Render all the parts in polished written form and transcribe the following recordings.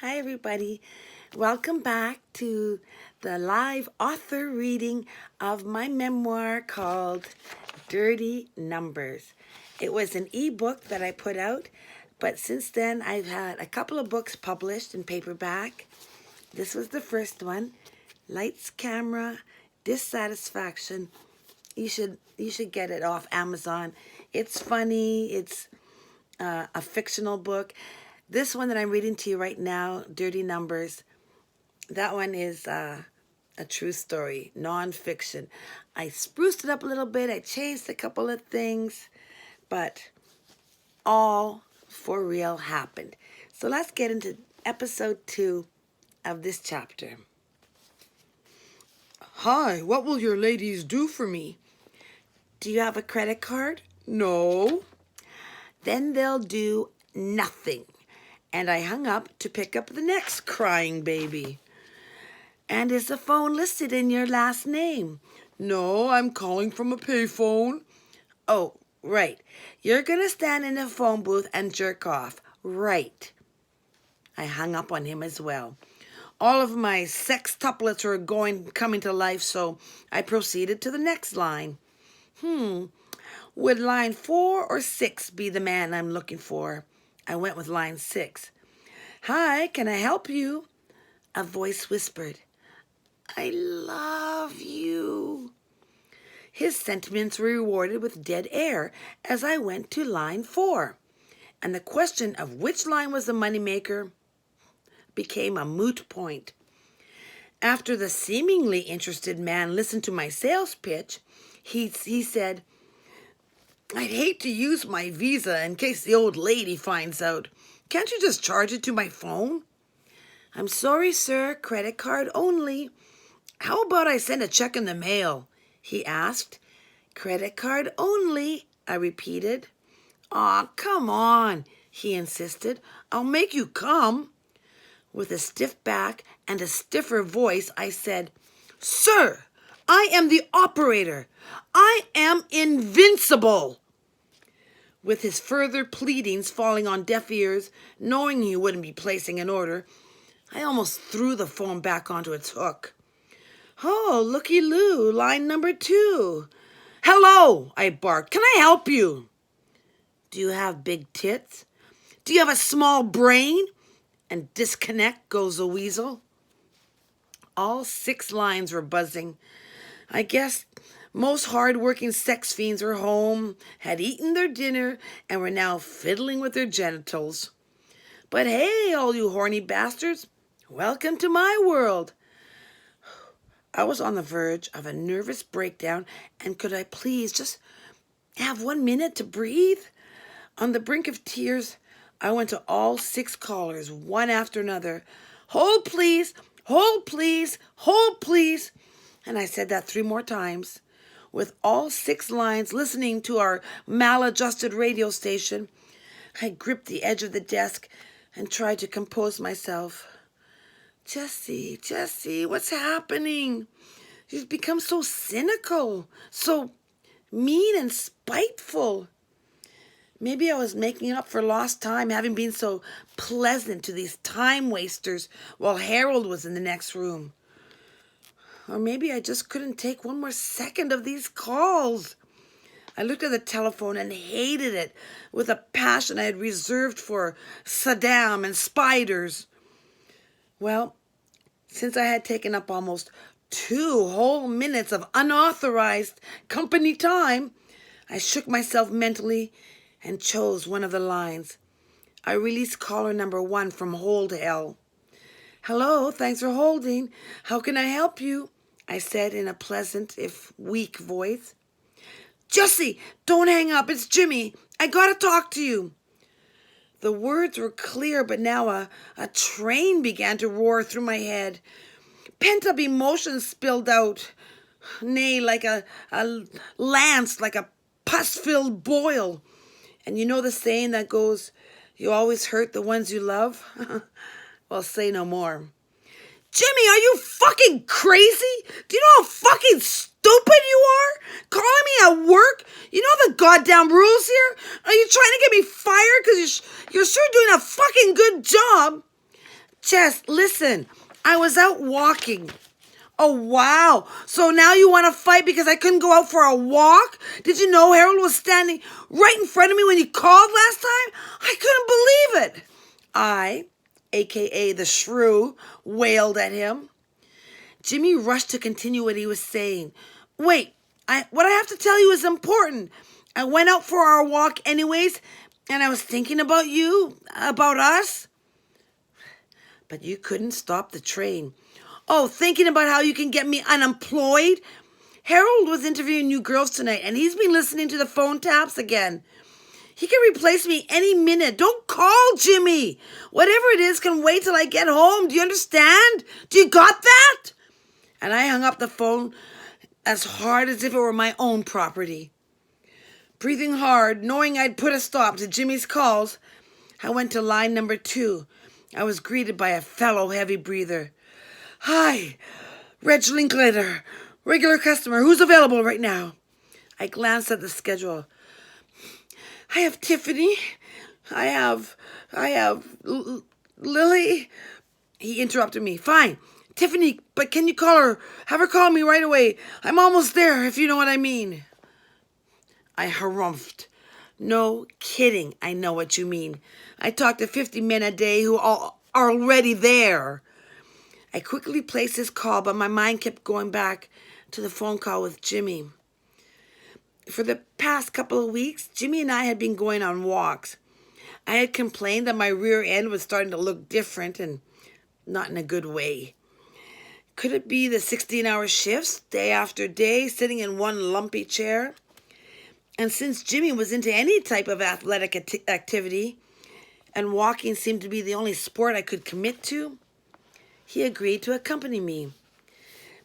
Hi, everybody. Welcome back to the live author reading of my memoir called Dirty Numbers. It was an ebook that I put out, but since then I've had a couple of books published in paperback. This was the first one, Lights, Camera, Dissatisfaction. You should get it off Amazon. It's funny. It's a fictional book. This one that I'm reading to you right now, Dirty Numbers, that one is a true story, nonfiction. I spruced it up a little bit. I changed a couple of things, but all for real happened. So let's get into episode 2 of this chapter. Hi, what will your ladies do for me? Do you have a credit card? No. Then they'll do nothing. And I hung up to pick up the next crying baby. And is the phone listed in your last name? No, I'm calling from a payphone. Oh, right. You're going to stand in the phone booth and jerk off. Right. I hung up on him as well. All of my sextuplets were coming to life, so I proceeded to the next line. Would line 4 or 6 be the man I'm looking for? I went with line 6. Hi, can I help you? A voice whispered. I love you. His sentiments were rewarded with dead air as I went to line 4. And the question of which line was the moneymaker became a moot point. After the seemingly interested man listened to my sales pitch, he said, I'd hate to use my Visa in case the old lady finds out. Can't you just charge it to my phone? I'm sorry, sir. Credit card only. How about I send a check in the mail? He asked. Credit card only, I repeated. Aw, come on, he insisted. I'll make you come. With a stiff back and a stiffer voice, I said, Sir, I am the operator. I am invincible. With his further pleadings falling on deaf ears, knowing he wouldn't be placing an order, I almost threw the phone back onto its hook. Oh, looky-loo, line number 2. Hello, I barked. Can I help you? Do you have big tits? Do you have a small brain? And disconnect goes the weasel. All 6 lines were buzzing. I guess most hard-working sex fiends were home, had eaten their dinner, and were now fiddling with their genitals. But hey, all you horny bastards, welcome to my world. I was on the verge of a nervous breakdown, and could I please just have 1 minute to breathe? On the brink of tears, I went to all 6 callers, one after another. Hold, please. Hold, please. Hold, please. And I said that 3 more times. With all 6 lines listening to our maladjusted radio station, I gripped the edge of the desk and tried to compose myself. Jessie, what's happening? You've become so cynical, so mean and spiteful. Maybe I was making up for lost time, having been so pleasant to these time wasters while Harold was in the next room. Or maybe I just couldn't take 1 more second of these calls. I looked at the telephone and hated it with a passion I had reserved for Saddam and spiders. Well, since I had taken up almost 2 whole minutes of unauthorized company time, I shook myself mentally and chose one of the lines. I released caller number 1 from hold hell. Hello, thanks for holding. How can I help you? I said in a pleasant, if weak voice. Jessie, don't hang up. It's Jimmy. I gotta talk to you. The words were clear, but now a train began to roar through my head. Pent-up emotions spilled out, nay, like a lance, like a pus-filled boil. And you know the saying that goes, you always hurt the ones you love? Well, say no more. Jimmy, are you fucking crazy? Do you know how fucking stupid you are? Calling me at work? You know the goddamn rules here? Are you trying to get me fired because you're sure doing a fucking good job? Jess, listen. I was out walking. Oh, wow. So now you want to fight because I couldn't go out for a walk? Did you know Harold was standing right in front of me when you called last time? I couldn't believe it. I, a.k.a. the shrew, wailed at him. Jimmy rushed to continue what he was saying. Wait, what I have to tell you is important. I went out for our walk anyways, and I was thinking about you, about us. But you couldn't stop the train. Oh, thinking about how you can get me unemployed? Harold was interviewing new girls tonight, and he's been listening to the phone taps again. He can replace me any minute. Don't call, Jimmy. Whatever it is can wait till I get home. Do you understand? Do you got that? And I hung up the phone as hard as if it were my own property. Breathing hard, knowing I'd put a stop to Jimmy's calls, I went to line number 2. I was greeted by a fellow heavy breather. Hi, Reg Linklater, regular customer. Who's available right now? I glanced at the schedule. I have Tiffany. I have Lily. He interrupted me. Fine, Tiffany, but can you call her? Have her call me right away. I'm almost there, if you know what I mean. I harumphed. No kidding, I know what you mean. I talk to 50 men a day who are already there. I quickly placed his call, but my mind kept going back to the phone call with Jimmy. For the past couple of weeks, Jimmy and I had been going on walks. I had complained that my rear end was starting to look different and not in a good way. Could it be the 16-hour shifts, day after day, sitting in one lumpy chair? And since Jimmy was into any type of athletic activity, and walking seemed to be the only sport I could commit to, he agreed to accompany me.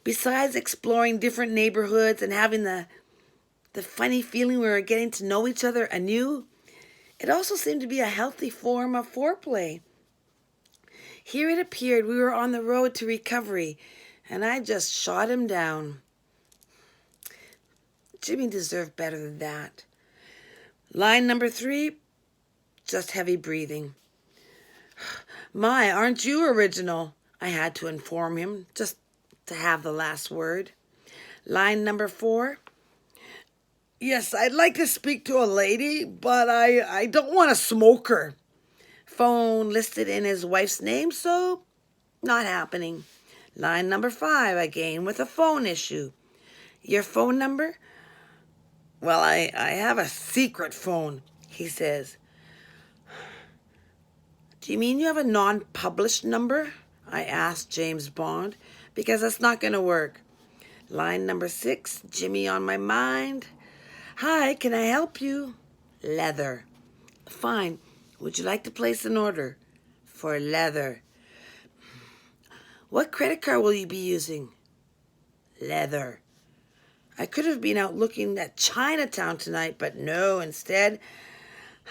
Besides exploring different neighborhoods and having the funny feeling we were getting to know each other anew, it also seemed to be a healthy form of foreplay. Here it appeared we were on the road to recovery, and I just shot him down. Jimmy deserved better than that. Line number 3, just heavy breathing. My, aren't you original? I had to inform him, just to have the last word. Line number 4. Yes, I'd like to speak to a lady, but I don't want to smoke her. Phone listed in his wife's name, so not happening. Line number 5, again with a phone issue. Your phone number? Well, I have a secret phone, he says. Do you mean you have a non-published number? I asked James Bond, because that's not going to work. Line number 6, Jimmy on my mind. Hi, can I help you? Leather. Fine. Would you like to place an order? For leather. What credit card will you be using? Leather. I could have been out looking at Chinatown tonight, but no, instead,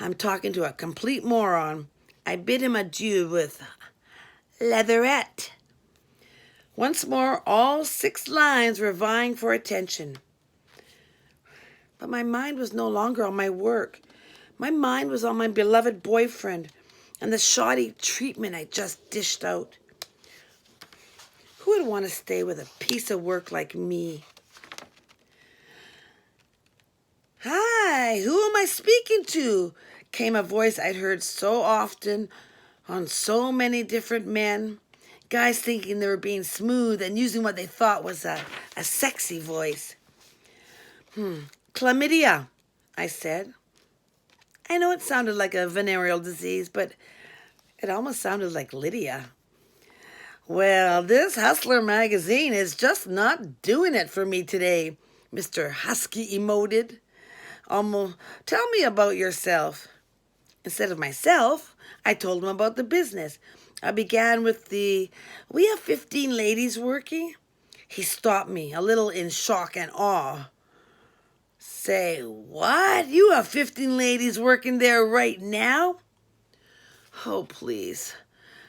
I'm talking to a complete moron. I bid him adieu with leatherette. Once more, all 6 lines were vying for attention. But my mind was no longer on my work. My mind was on my beloved boyfriend and the shoddy treatment I just dished out. Who would want to stay with a piece of work like me? Hi, who am I speaking to? Came a voice I'd heard so often on so many different men. Guys thinking they were being smooth and using what they thought was a sexy voice. Chlamydia, I said. I know it sounded like a venereal disease, but it almost sounded like Lydia. Well, this Hustler magazine is just not doing it for me today, Mr. Husky emoted. Tell me about yourself. Instead of myself, I told him about the business. I began with we have 15 ladies working. He stopped me, a little in shock and awe. Say, what? You have 15 ladies working there right now? Oh, please.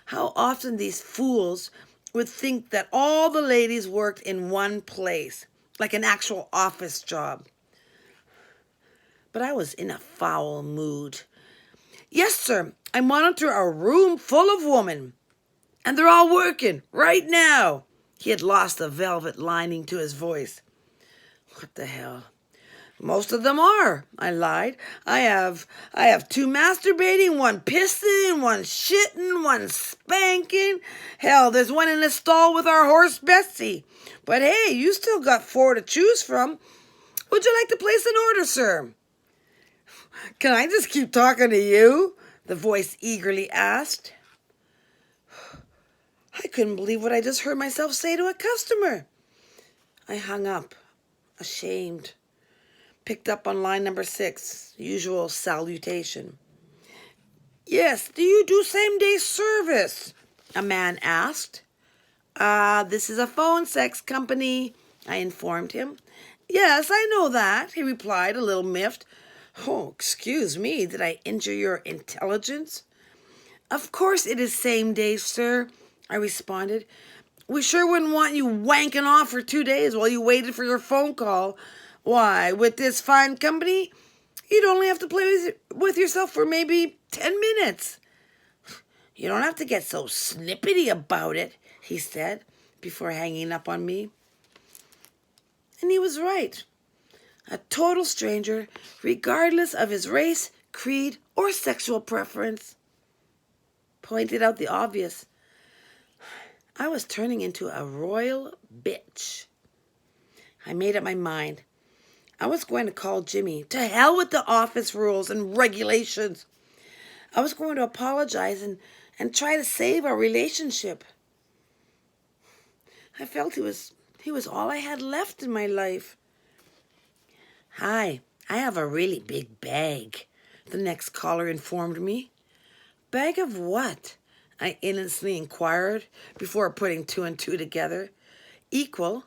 How often these fools would think that all the ladies worked in one place, like an actual office job. But I was in a foul mood. Yes, sir, I monitor a room full of women. And they're all working right now. He had lost the velvet lining to his voice. What the hell? Most of them are, I lied. I have two masturbating, one pissing, one shitting, one spanking. Hell, there's one in the stall with our horse Bessie. But hey, you still got 4 to choose from. Would you like to place an order, sir? Can I just keep talking to you? The voice eagerly asked. I couldn't believe what I just heard myself say to a customer. I hung up, ashamed. Picked up on line number 6, usual salutation. Yes, do you do same-day service? A man asked. This is a phone sex company, I informed him. Yes, I know that, he replied, a little miffed. Oh, excuse me, did I injure your intelligence? Of course it is same day, sir, I responded. We sure wouldn't want you wanking off for 2 days while you waited for your phone call. Why, with this fine company, you'd only have to play with yourself for maybe 10 minutes. You don't have to get so snippety about it, he said, before hanging up on me. And he was right. A total stranger, regardless of his race, creed, or sexual preference, pointed out the obvious. I was turning into a royal bitch. I made up my mind. I was going to call Jimmy. To hell with the office rules and regulations. I was going to apologize and try to save our relationship. I felt he was all I had left in my life. Hi, I have a really big bag, the next caller informed me. Bag of what? I innocently inquired before putting 2 and 2 together. Equal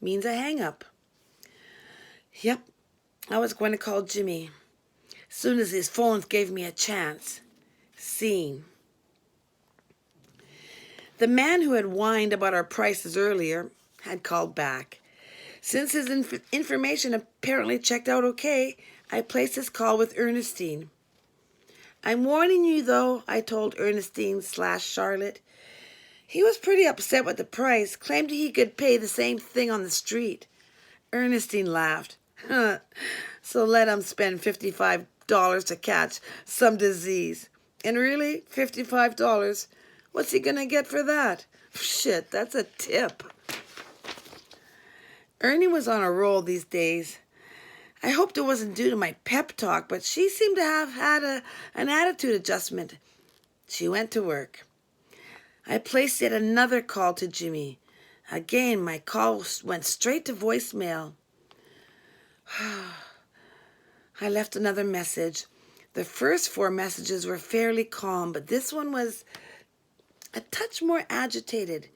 means a hang-up. Yep, I was going to call Jimmy. As soon as his phones gave me a chance. Scene. The man who had whined about our prices earlier had called back. Since his information apparently checked out okay, I placed his call with Ernestine. I'm warning you, though, I told Ernestine/Charlotte. He was pretty upset with the price, claimed he could pay the same thing on the street. Ernestine laughed. So let him spend $55 to catch some disease. And really, $55? What's he gonna get for that? Shit, that's a tip. Ernie was on a roll these days. I hoped it wasn't due to my pep talk, but she seemed to have had an attitude adjustment. She went to work. I placed yet another call to Jimmy. Again, my call went straight to voicemail. I left another message. The first 4 messages were fairly calm, but this one was a touch more agitated.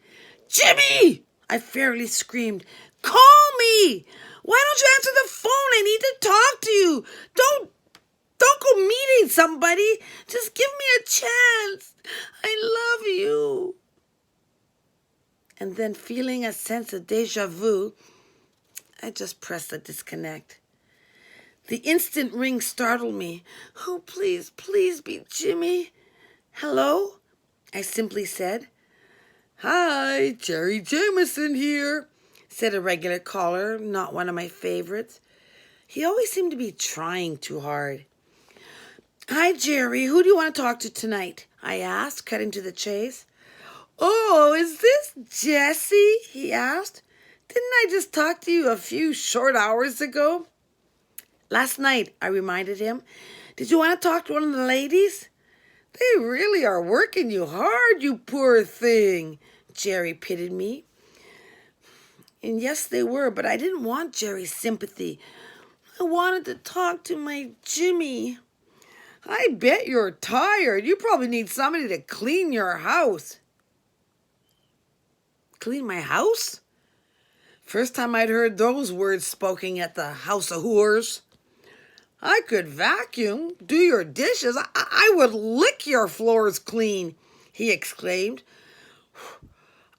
Jimmy! I fairly screamed. Call me! Why don't you answer the phone? I need to talk to you. Don't go meeting somebody. Just give me a chance. I love you. And then, feeling a sense of deja vu, I just pressed the disconnect. The instant ring startled me. Oh, please be Jimmy. Hello? I simply said. Hi, Jerry Jameson here, said a regular caller, not one of my favorites. He always seemed to be trying too hard. Hi, Jerry. Who do you want to talk to tonight? I asked, cutting to the chase. Oh, is this Jessie? He asked. Didn't I just talk to you a few short hours ago? Last night, I reminded him. Did you want to talk to one of the ladies? They really are working you hard, you poor thing, Jerry pitied me. And yes, they were, but I didn't want Jerry's sympathy. I wanted to talk to my Jimmy. I bet you're tired. You probably need somebody to clean your house. Clean my house? First time I'd heard those words spoken at the House of Whores. I could vacuum, do your dishes. I would lick your floors clean, he exclaimed.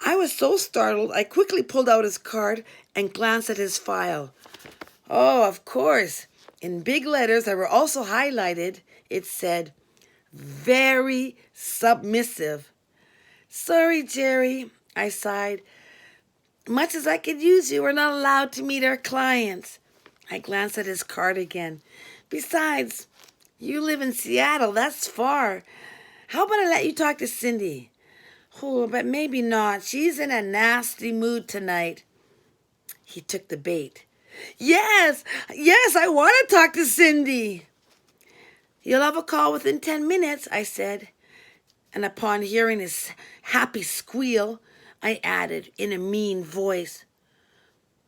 I was so startled, I quickly pulled out his card and glanced at his file. Oh, of course. In big letters that were also highlighted, it said, very submissive. Sorry, Jerry, I sighed. Much as I could use you, we're not allowed to meet our clients. I glanced at his card again. Besides, you live in Seattle. That's far. How about I let you talk to Cindy? Oh, but maybe not. She's in a nasty mood tonight. He took the bait. Yes, I want to talk to Cindy. You'll have a call within 10 minutes, I said. And upon hearing his happy squeal, I added in a mean voice,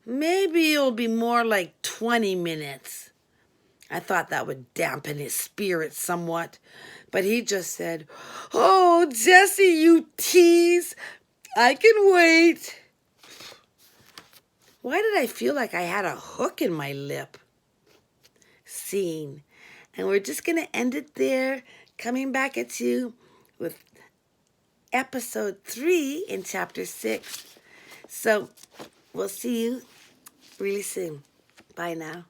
maybe it'll be more like 20 minutes. I thought that would dampen his spirits somewhat, but he just said, oh, Jessie, you tease. I can wait. Why did I feel like I had a hook in my lip? Scene. And we're just going to end it there, coming back at you with episode 3 in chapter 6. So we'll see you really soon. Bye now.